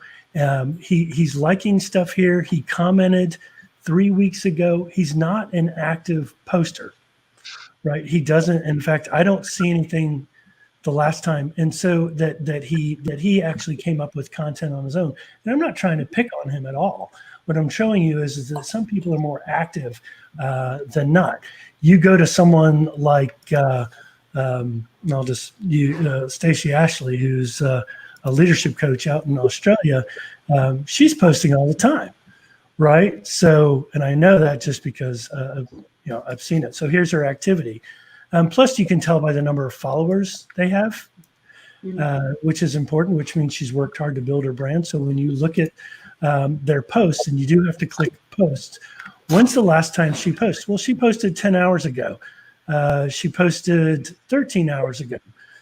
He's liking stuff here. He commented 3 weeks ago. He's not an active poster, right? He doesn't. In fact, I don't see anything the last time. And so that he actually came up with content on his own. And I'm not trying to pick on him at all. What I'm showing you is that some people are more active than not. You go to someone like Stacey Ashley, who's a leadership coach out in Australia. She's posting all the time, right? So, and I know that just because I've seen it. So here's her activity. Plus, you can tell by the number of followers they have, which is important, which means she's worked hard to build her brand. So when you look at their posts, and you do have to click posts, when's the last time she posted? Well, she posted 10 hours ago. She posted 13 hours ago.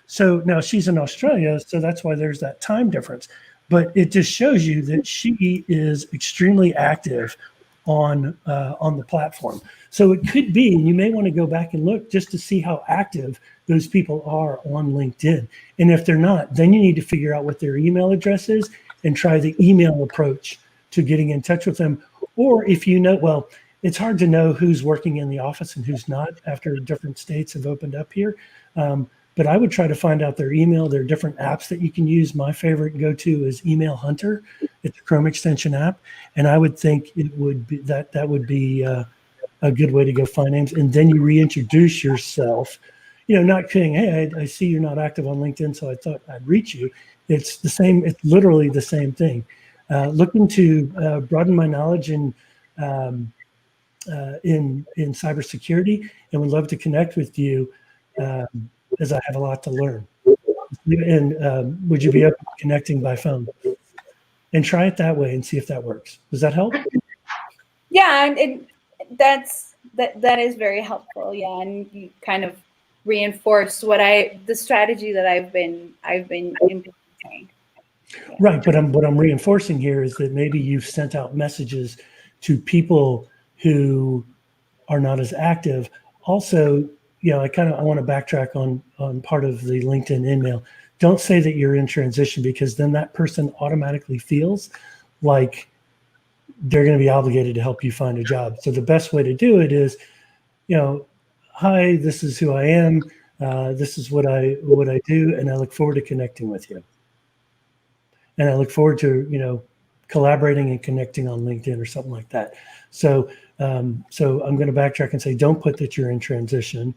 So now she's in Australia, so that's why there's that time difference. But it just shows you that she is extremely active on the platform. So it could be, and you may want to go back and look just to see how active those people are on LinkedIn. And if they're not, then you need to figure out what their email address is and try the email approach to getting in touch with them. Or if it's hard to know who's working in the office and who's not after different states have opened up here. But I would try to find out their email. There are different apps that you can use. My favorite go-to is Email Hunter. It's a Chrome extension app. And I would think it would be that would be a good way to go find names. And then you reintroduce yourself, not saying, hey, I see you're not active on LinkedIn, so I thought I'd reach you. It's the same. It's literally the same thing. Looking to broaden my knowledge in cybersecurity, and would love to connect with you as I have a lot to learn. And would you be open to connecting by phone? And try it that way and see if that works. Does that help? Yeah, and that is very helpful. Yeah, and you kind of reinforce the strategy that I've been implementing. Right, but what I'm reinforcing here is that maybe you've sent out messages to people who are not as active. Also, I want to backtrack on part of the LinkedIn email. Don't say that you're in transition, because then that person automatically feels like they're going to be obligated to help you find a job. So the best way to do it is, hi, this is who I am. This is what I do, and I look forward to connecting with you. And I look forward to collaborating and connecting on LinkedIn or something like that. So I'm going to backtrack and say, don't put that you're in transition,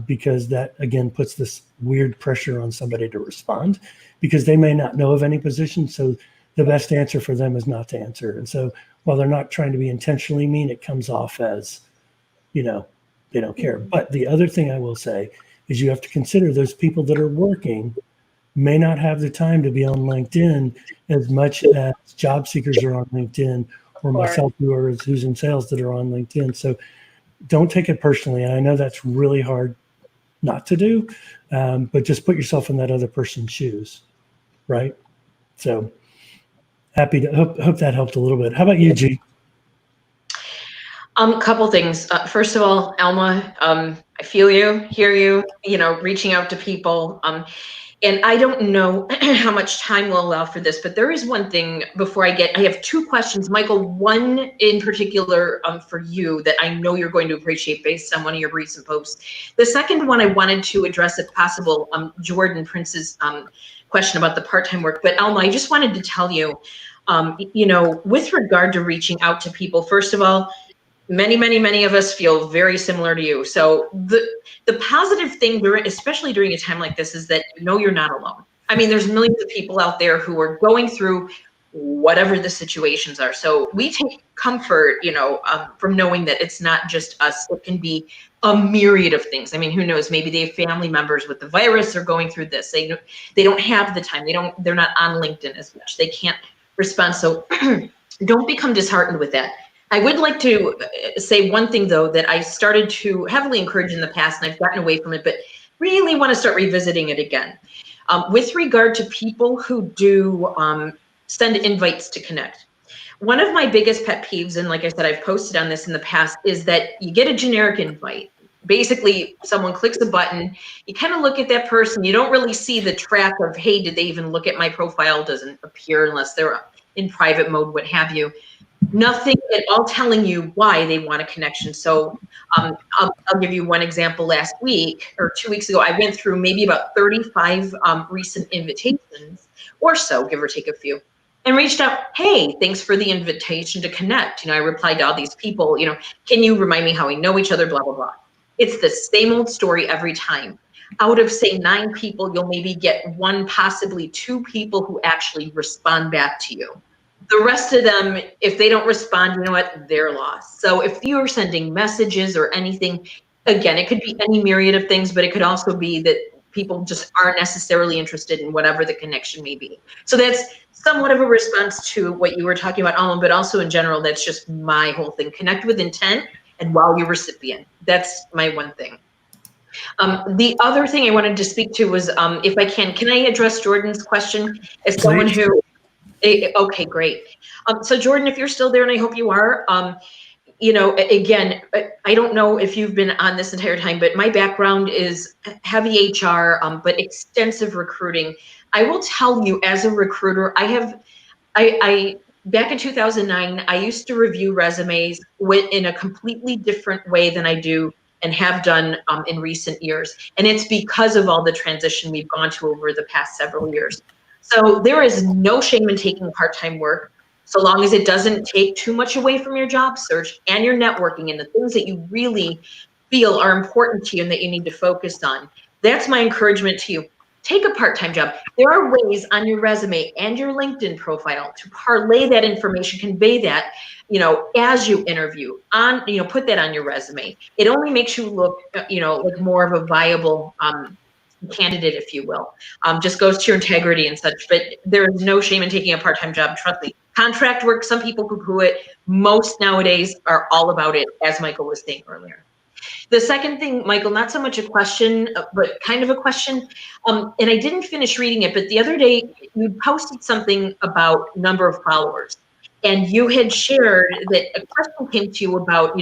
because that again puts this weird pressure on somebody to respond, because they may not know of any position. So the best answer for them is not to answer. And so while they're not trying to be intentionally mean, it comes off as, they don't care. But the other thing I will say is you have to consider those people that are working may not have the time to be on LinkedIn as much as job seekers are on LinkedIn, or myself who's in sales that are on LinkedIn. So don't take it personally. And I know that's really hard not to do, but just put yourself in that other person's shoes, right? So happy to hope that helped a little bit. How about you, G? Couple things. First of all, Alma, I feel you, hear you, reaching out to people. And I don't know how much time we'll allow for this, but there is one thing before I have two questions. Michael, one in particular for you that I know you're going to appreciate based on one of your recent posts. The second one I wanted to address, if possible, Jordan Prince's question about the part-time work. But Alma, I just wanted to tell you, with regard to reaching out to people, first of all, many of us feel very similar to you. So the positive thing, especially during a time like this, is that you're not alone. I mean, there's millions of people out there who are going through whatever the situations are. So we take comfort, from knowing that it's not just us. It can be a myriad of things. I mean, who knows? Maybe they have family members with the virus or going through this. They don't have the time. They're not on LinkedIn as much. They can't respond. So don't become disheartened with that. I would like to say one thing, though, that I started to heavily encourage in the past, and I've gotten away from it, but really want to start revisiting it again. With regard to people who do send invites to connect. One of my biggest pet peeves, and like I said, I've posted on this in the past, is that you get a generic invite. Basically, someone clicks a button, you kind of look at that person, you don't really see the track of, hey, did they even look at my profile? Doesn't appear unless they're in private mode, what have you. Nothing at all telling you why they want a connection. So I'll give you one example. Last week or 2 weeks ago, I went through maybe about 35 recent invitations or so, give or take a few, and reached out, hey, thanks for the invitation to connect. I replied to all these people, can you remind me how we know each other, blah, blah, blah. It's the same old story every time. Out of, say, 9 people, you'll maybe get 1, possibly 2 people who actually respond back to you. The rest of them, if they don't respond, you know what, they're lost. So if you're sending messages or anything, again, it could be any myriad of things, but it could also be that people just aren't necessarily interested in whatever the connection may be. So that's somewhat of a response to what you were talking about, Alma, but also in general, that's just my whole thing. Connect with intent and while you're recipient. That's my one thing. The other thing I wanted to speak to was, if I can I address Jordan's question as someone who, okay, great. So Jordan, if you're still there, and I hope you are, again, I don't know if you've been on this entire time, but my background is heavy HR, but extensive recruiting. I will tell you, as a recruiter, I back in 2009, I used to review resumes in a completely different way than I do and have done in recent years. And it's because of all the transition we've gone to over the past several years. So there is no shame in taking part-time work, so long as it doesn't take too much away from your job search and your networking and the things that you really feel are important to you and that you need to focus on. That's my encouragement to you. Take a part-time job. There are ways on your resume and your LinkedIn profile to parlay that information, convey that, as you interview on, put that on your resume. It only makes you look, like more of a viable candidate, if you will. Just goes to your integrity and such, but there is no shame in taking a part-time job. Trust me. Contract work, some people poo-poo it. Most nowadays are all about it, as Michael was saying earlier. The second thing, Michael, not so much a question, but kind of a question. And I didn't finish reading it, but the other day you posted something about number of followers. And you had shared that a question came to you about,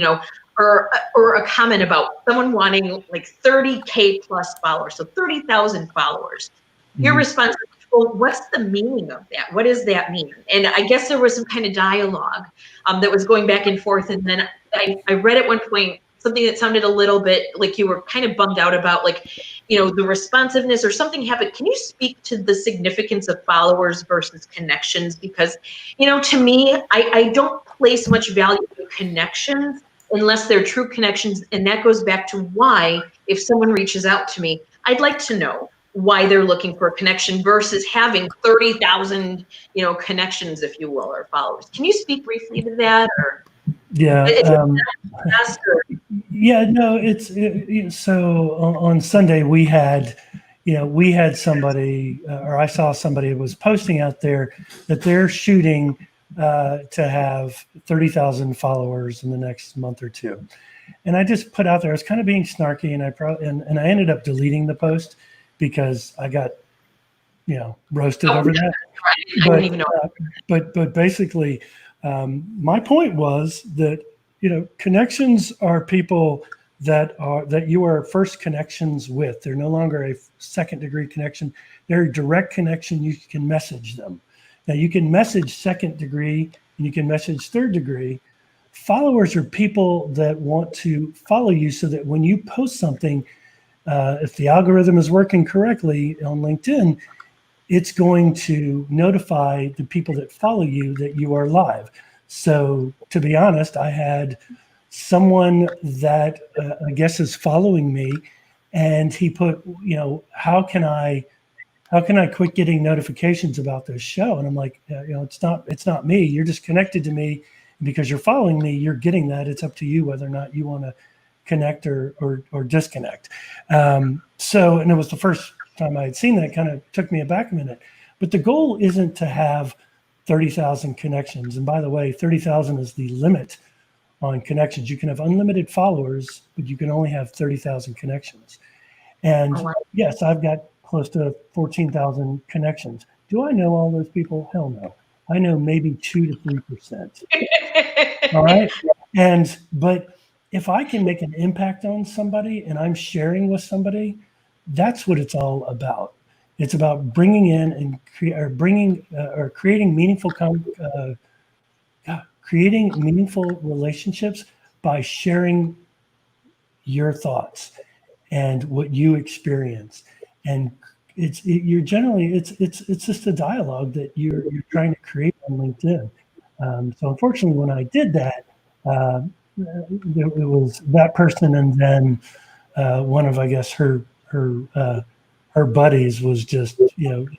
or a comment about someone wanting like 30K plus followers, so 30,000 followers. Your response, well, what's the meaning of that? What does that mean? And I guess there was some kind of dialogue that was going back and forth. And then I read at one point something that sounded a little bit like you were kind of bummed out about, like, you know, the responsiveness or something happened. Can you speak to the significance of followers versus connections? Because, you know, to me, I don't place much value in connections unless they're true connections. And that goes back to why, if someone reaches out to me, I'd like to know why they're looking for a connection versus having 30,000, you know, connections, if you will, or followers. Can you speak briefly to that? Or Yeah. Yeah, no, so on Sunday we had somebody, or I saw somebody was posting out there that they're shooting to have 30,000 followers in the next month or two. And I just put out there, I was kind of being snarky, and I ended up deleting the post because I got, roasted over that. I didn't even know. But basically, my point was that, connections are people that you are first connections with. They're no longer a second degree connection. They're a direct connection. You can message them. Now you can message second degree and you can message third degree. Followers are people that want to follow you so that when you post something, if the algorithm is working correctly on LinkedIn, it's going to notify the people that follow you that you are live. So to be honest, I had someone that I guess is following me, and he put, how can I quit getting notifications about this show? And I'm like, it's not me. You're just connected to me because you're following me. You're getting that. It's up to you whether or not you want to connect or disconnect. And it was the first time I had seen that. It kind of took me aback a minute. But the goal isn't to have 30,000 connections. And by the way, 30,000 is the limit on connections. You can have unlimited followers, but you can only have 30,000 connections. And yes, I've got close to 14,000 connections. Do I know all those people? Hell no. I know maybe 2 to 3%. All right. But if I can make an impact on somebody and I'm sharing with somebody, that's what it's all about. It's about bringing in and creating meaningful relationships by sharing your thoughts and what you experience. And it's just a dialogue that you're trying to create on LinkedIn. So unfortunately, when I did that, it was that person, and then one of, I guess, her buddies was just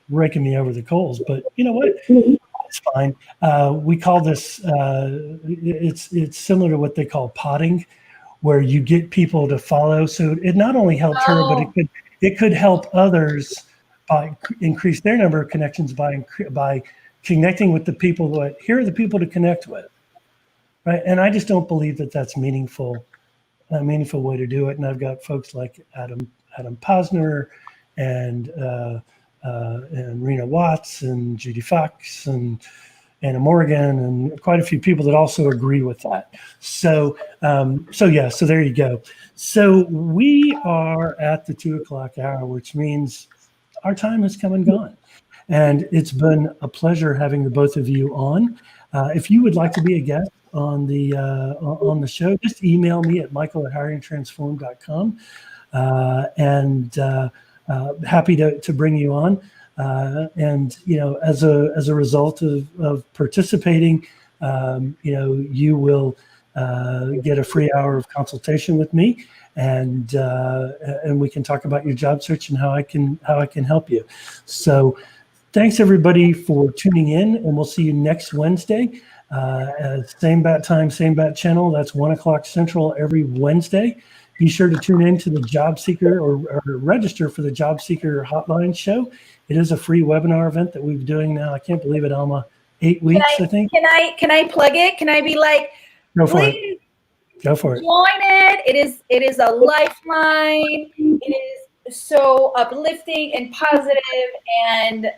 raking me over the coals. But you know what? It's fine. We call this. It's similar to what they call potting, where you get people to follow. So it not only helped her, but it could help others by increase their number of connections by connecting with the people that here are the people to connect with, right? And I just don't believe that that's a meaningful way to do it. And I've got folks like Adam Posner and Rena Watts and Judy Fox and Anna Morgan and quite a few people that also agree with that. So there you go. So we are at the 2:00 hour, which means our time has come and gone. And it's been a pleasure having the both of you on. If you would like to be a guest on the show, just email me at michael@hiringtransform.com. Happy to bring you on. As a result of participating, you will get a free hour of consultation with me, and we can talk about your job search and how I can help you. So thanks everybody for tuning in, and we'll see you next Wednesday. Same bat time, same bat channel. That's 1:00 Central every Wednesday. Be sure to tune in to the Job Seeker or register for the Job Seeker Hotline show. It is a free webinar event that we're doing now. I can't believe it, Alma. 8 weeks, I think. Can I plug it? Can I be like, Go for it. Go for it. Join it. It is a lifeline. It is so uplifting and positive. And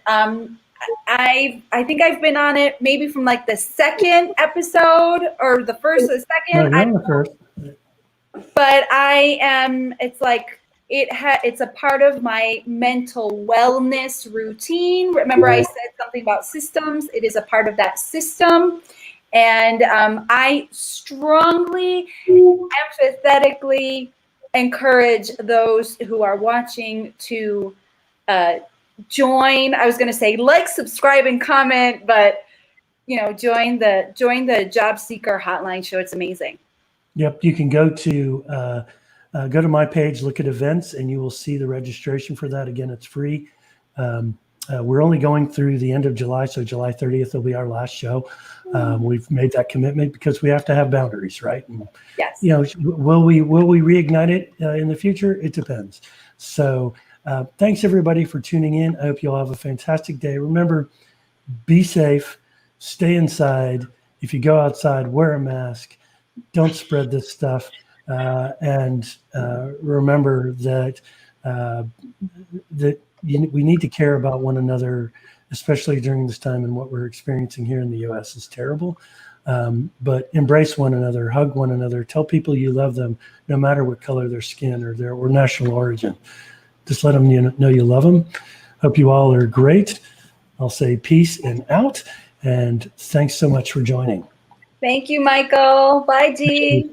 I think I've been on it maybe from like the second episode or the first or the second. No, you're on the first. but it's a part of my mental wellness routine. Remember, I said something about systems. It is a part of that system. And I strongly, empathetically encourage those who are watching to join. I was going to say like, subscribe, and comment, but join the Job Seeker Hotline show. It's amazing. Yep, you can go to my page, look at events, and you will see the registration for that. Again, it's free. We're only going through the end of July, so July 30th will be our last show. We've made that commitment because we have to have boundaries, right? And, Yes. will we reignite it in the future? It depends. So thanks everybody for tuning in. I hope you'll have a fantastic day. Remember, be safe, stay inside. If you go outside, wear a mask. Don't spread this stuff. And remember that we need to care about one another, especially during this time, and what we're experiencing here in the U.S. is terrible. But embrace one another, hug one another, tell people you love them, no matter what color their skin or national origin. Just let them know you love them. Hope you all are great. I'll say peace and out. And thanks so much for joining. Thank you, Michael. Bye, Dee.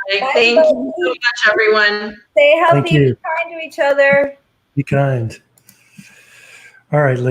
Bye. Thank you so much, everyone. Stay healthy Thank you. and be kind to each other. Be kind. All right, ladies.